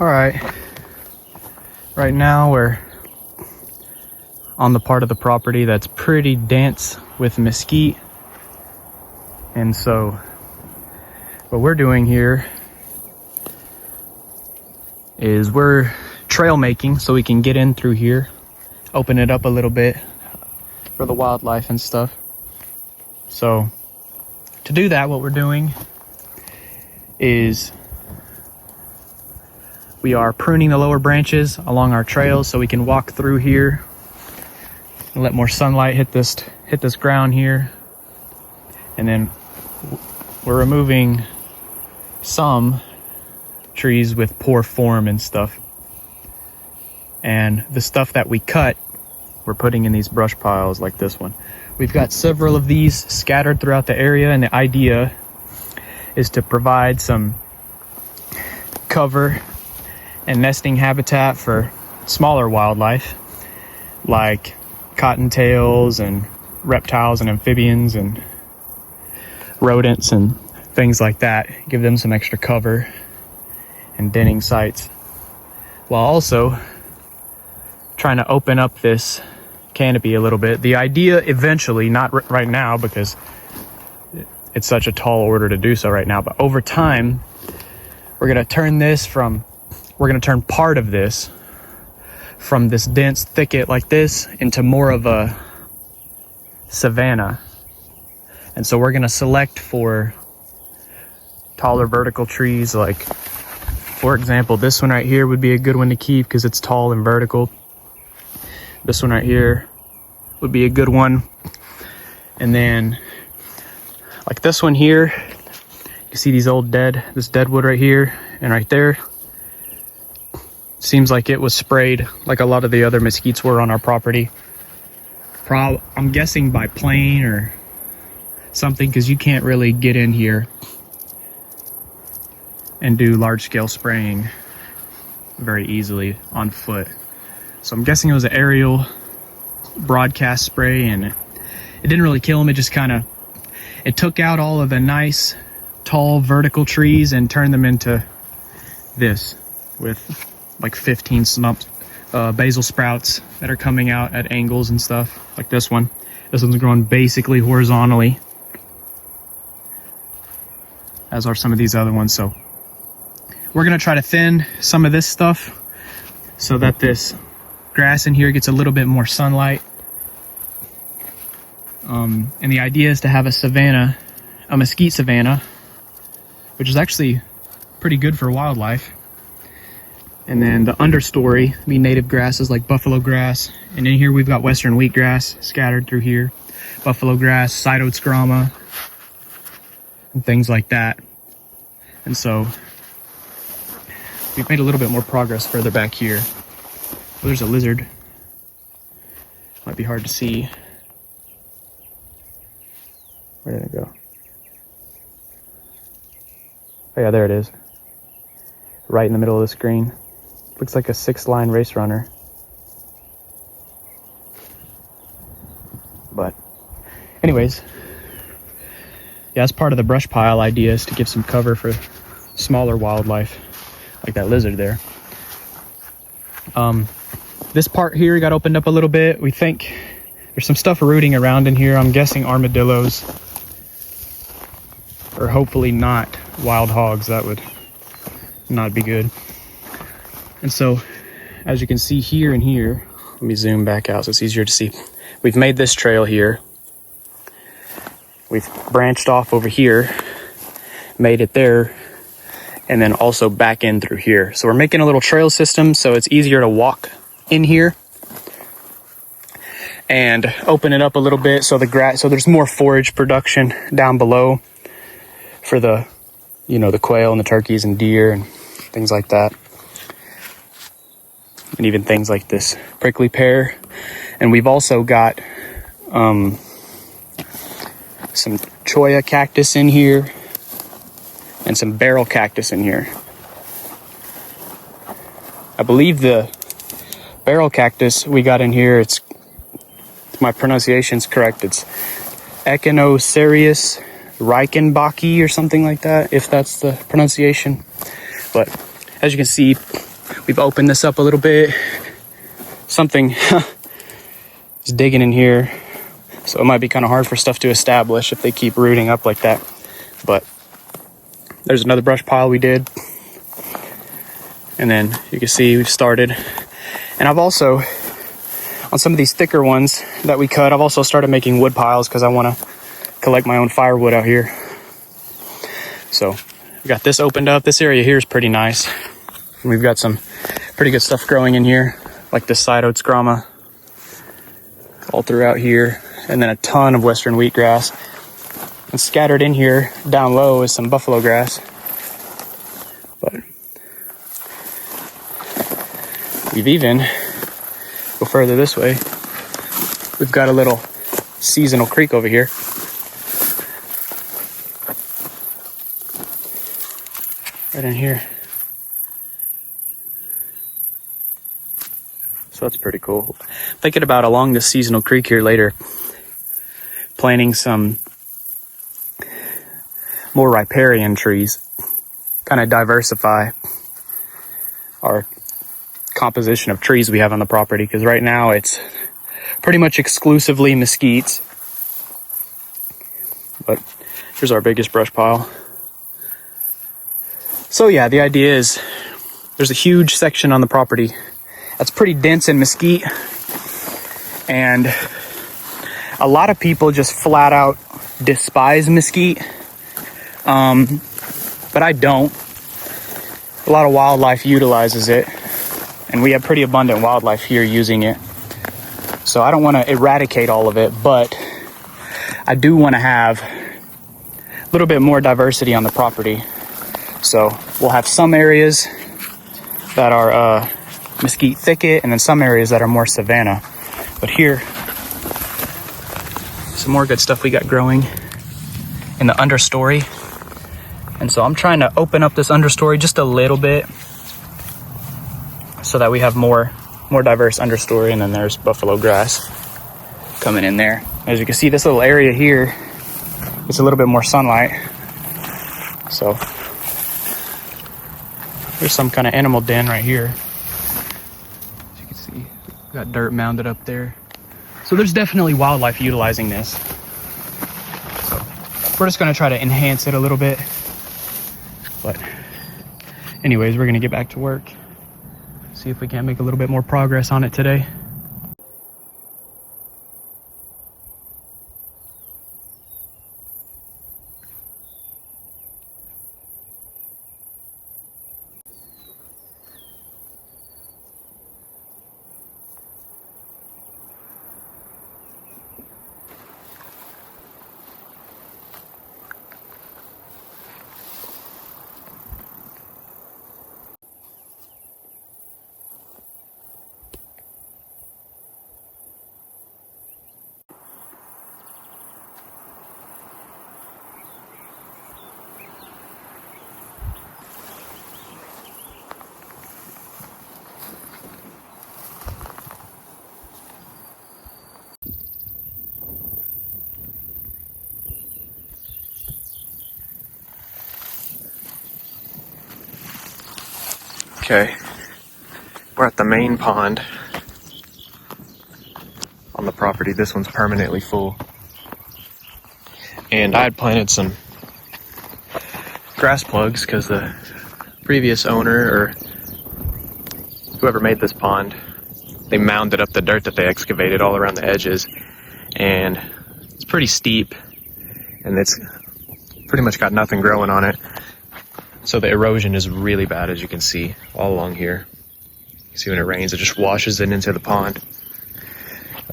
All right, right now we're on the part of the property that's pretty dense with mesquite. And so what we're doing here is we're trail making so we can get in through here, open it up a little bit for the wildlife and stuff. So to do that, what we're doing is we are pruning the lower branches along our trails so we can walk through here and let more sunlight hit this ground here. And then we're removing some trees with poor form and stuff. And the stuff that we cut, we're putting in these brush piles like this one. We've got several of these scattered throughout the area, and the idea is to provide some cover and nesting habitat for smaller wildlife like cottontails and reptiles and amphibians and rodents and things like that. Give them some extra cover and denning sites, while also trying to open up this canopy a little bit. The idea eventually, not right now because it's such a tall order to do so right now, but over time we're going to turn part of this from this dense thicket like this into more of a savanna. And so we're going to select for taller vertical trees, like for example this one right here would be a good one to keep because it's tall and vertical. This one right here would be a good one. And then like this one here, you see these this dead wood right here and right there. Seems like it was sprayed like a lot of the other mesquites were on our property. I'm guessing by plane or something, because you can't really get in here and do large scale spraying very easily on foot. So I'm guessing it was an aerial broadcast spray, and it didn't really kill them. It just it took out all of the nice tall vertical trees and turned them into this with like 15 basil sprouts that are coming out at angles and stuff like this one. This one's growing basically horizontally, as are some of these other ones. So we're gonna try to thin some of this stuff so that this grass in here gets a little bit more sunlight. And the idea is to have a mesquite savanna, which is actually pretty good for wildlife. And then the understory be native grasses like buffalo grass. And in here we've got western wheatgrass scattered through here, buffalo grass, cytoscrama, and things like that. And so we've made a little bit more progress further back here. Oh, there's a lizard. Might be hard to see. Where did it go? Oh yeah, there it is. Right in the middle of the screen. Looks like a 6-line race runner. But anyways, yeah, that's part of the brush pile idea, is to give some cover for smaller wildlife like that lizard there. This part here got opened up a little bit. We think there's some stuff rooting around in here. I'm guessing armadillos, or hopefully not wild hogs. That would not be good. And so as you can see here and here, let me zoom back out so it's easier to see. We've made this trail here. We've branched off over here, made it there, and then also back in through here. So we're making a little trail system so it's easier to walk in here and open it up a little bit so there's more forage production down below for the quail and the turkeys and deer and things like that. And even things like this prickly pear. And we've also got some cholla cactus in here and some barrel cactus in here. I believe the barrel cactus we got in here, if my pronunciation's correct, it's Echinocerius reichenbachii or something like that, if that's the pronunciation. But as you can see, We've opened this up a little bit. Something is digging in here, so it might be kind of hard for stuff to establish if they keep rooting up like that. But there's another brush pile we did. And then you can see we've started. And I've also, on some of these thicker ones that we cut, I've also started making wood piles because I want to collect my own firewood out here. So we got this opened up. This area here is pretty nice. And we've got some pretty good stuff growing in here, like this side oats grama all throughout here, and then a ton of western wheatgrass. And scattered in here down low is some buffalo grass. But we've even, go further this way, we've got a little seasonal creek over here. Right in here. So that's pretty cool. Thinking about along this seasonal creek here later, planting some more riparian trees, kind of diversify our composition of trees we have on the property, because right now it's pretty much exclusively mesquites. But here's our biggest brush pile. So yeah, the idea is there's a huge section on the property that's pretty dense in mesquite, and a lot of people just flat out despise mesquite, but I don't. A lot of wildlife utilizes it, and we have pretty abundant wildlife here using it. So I don't want to eradicate all of it, but I do want to have a little bit more diversity on the property. So we'll have some areas that are mesquite thicket, and then some areas that are more savanna. But here, some more good stuff we got growing in the understory. And so I'm trying to open up this understory just a little bit so that we have more diverse understory. And then there's buffalo grass coming in there. As you can see, this little area here, it's a little bit more sunlight. So there's some kind of animal den right here. As you can see, we've got dirt mounded up there. So there's definitely wildlife utilizing this. So we're just gonna try to enhance it a little bit. But anyways, we're gonna get back to work. See if we can't make a little bit more progress on it today. Okay, we're at the main pond on the property. This one's permanently full. And I had planted some grass plugs because the previous owner, or whoever made this pond, they mounded up the dirt that they excavated all around the edges. And it's pretty steep, and it's pretty much got nothing growing on it. So the erosion is really bad, as you can see all along here. You see when it rains, it just washes it into the pond.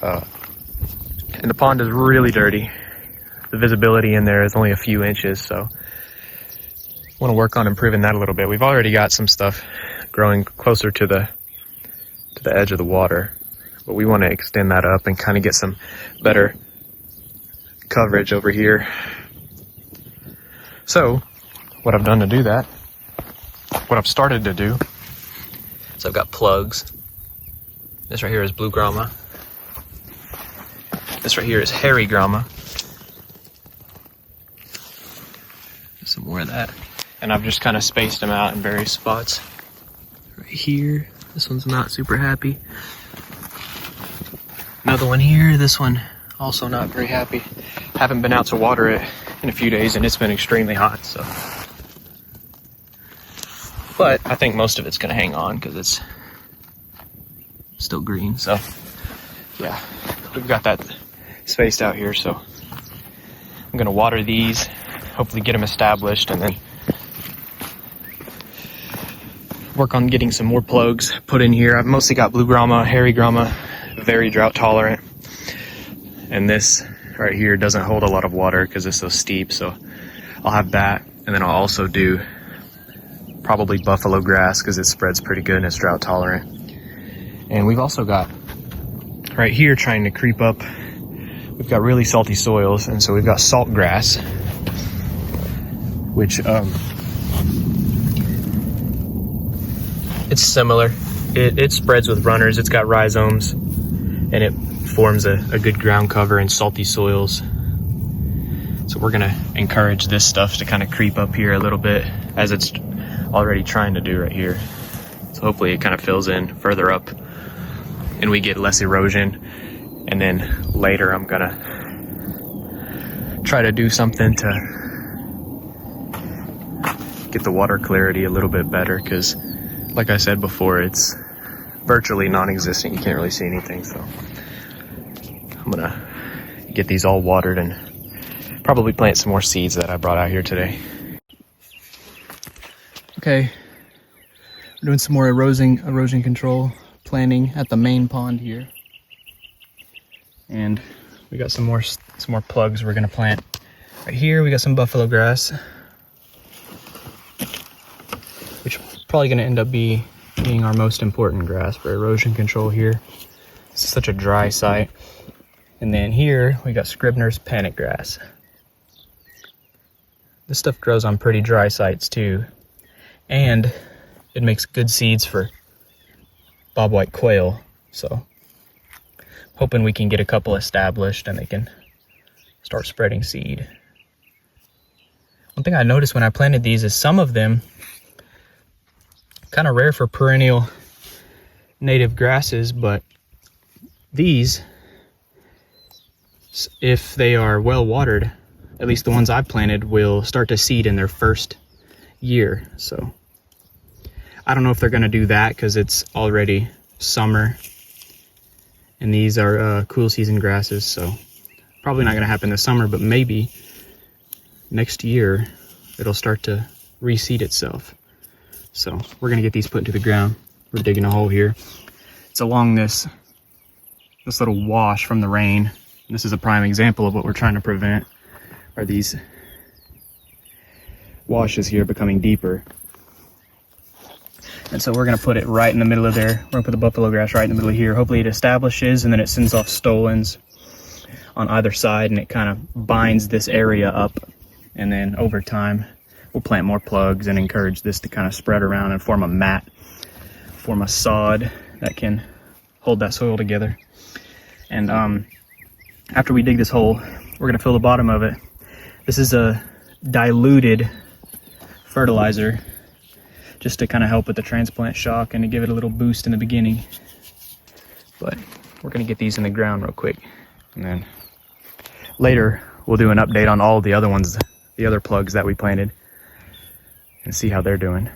And the pond is really dirty. The visibility in there is only a few inches, so I want to work on improving that a little bit. We've already got some stuff growing closer to the edge of the water, but we want to extend that up and kind of get some better coverage over here. So what I've done to do that, what I've started to do, is I've got plugs. This right here is blue grama. This right here is hairy grama. Some more of that. And I've just kind of spaced them out in various spots. Right right here. This one's not super happy. Another one here. This one also not very happy. Haven't been out to water it in a few days and it's been extremely hot, so. But I think most of it's gonna hang on because it's still green, so yeah. We've got that spaced out here, so I'm gonna water these, hopefully get them established, and then work on getting some more plugs put in here. I've mostly got blue grama, hairy grama, very drought tolerant. And this right here doesn't hold a lot of water because it's so steep, so I'll have that. And then I'll also do probably buffalo grass because it spreads pretty good and it's drought tolerant. And we've also got right here trying to creep up, we've got really salty soils, and so we've got salt grass, which it's similar. It spreads with runners. It's got rhizomes, and it forms a good ground cover in salty soils. So we're gonna encourage this stuff to kind of creep up here a little bit, as it's already trying to do right here. So hopefully it kind of fills in further up and we get less erosion. And then later I'm gonna try to do something to get the water clarity a little bit better, because like I said before, it's virtually non-existent. You can't really see anything, so I'm gonna get these all watered and probably plant some more seeds that I brought out here today. Okay, we're doing some more erosion control planting at the main pond here, and we got some more plugs we're gonna plant right here. We got some buffalo grass, which is probably gonna end up being our most important grass for erosion control here. This is such a dry site. And then here we got Scribner's panic grass. This stuff grows on pretty dry sites too, and it makes good seeds for bobwhite quail. So hoping we can get a couple established and they can start spreading seed. One thing I noticed when I planted these is some of them, kind of rare for perennial native grasses, but these, if they are well watered, at least the ones I've planted, will start to seed in their first year. So I don't know if they're going to do that because it's already summer and these are cool season grasses, so probably not going to happen this summer, but maybe next year it'll start to reseed itself. So we're gonna get these put into the ground. We're digging a hole here. It's along this little wash from the rain. This is a prime example of what we're trying to prevent, are these washes here becoming deeper. And so we're gonna put it right in the middle of there. We're gonna put the buffalo grass right in the middle of here. Hopefully it establishes and then it sends off stolons on either side and it kind of binds this area up. And then over time, we'll plant more plugs and encourage this to kind of spread around and form a mat, form a sod that can hold that soil together. And after we dig this hole, we're gonna fill the bottom of it. This is a diluted fertilizer, just to kind of help with the transplant shock and to give it a little boost in the beginning. But we're gonna get these in the ground real quick. And then later, we'll do an update on all the other ones, the other plugs that we planted, and see how they're doing.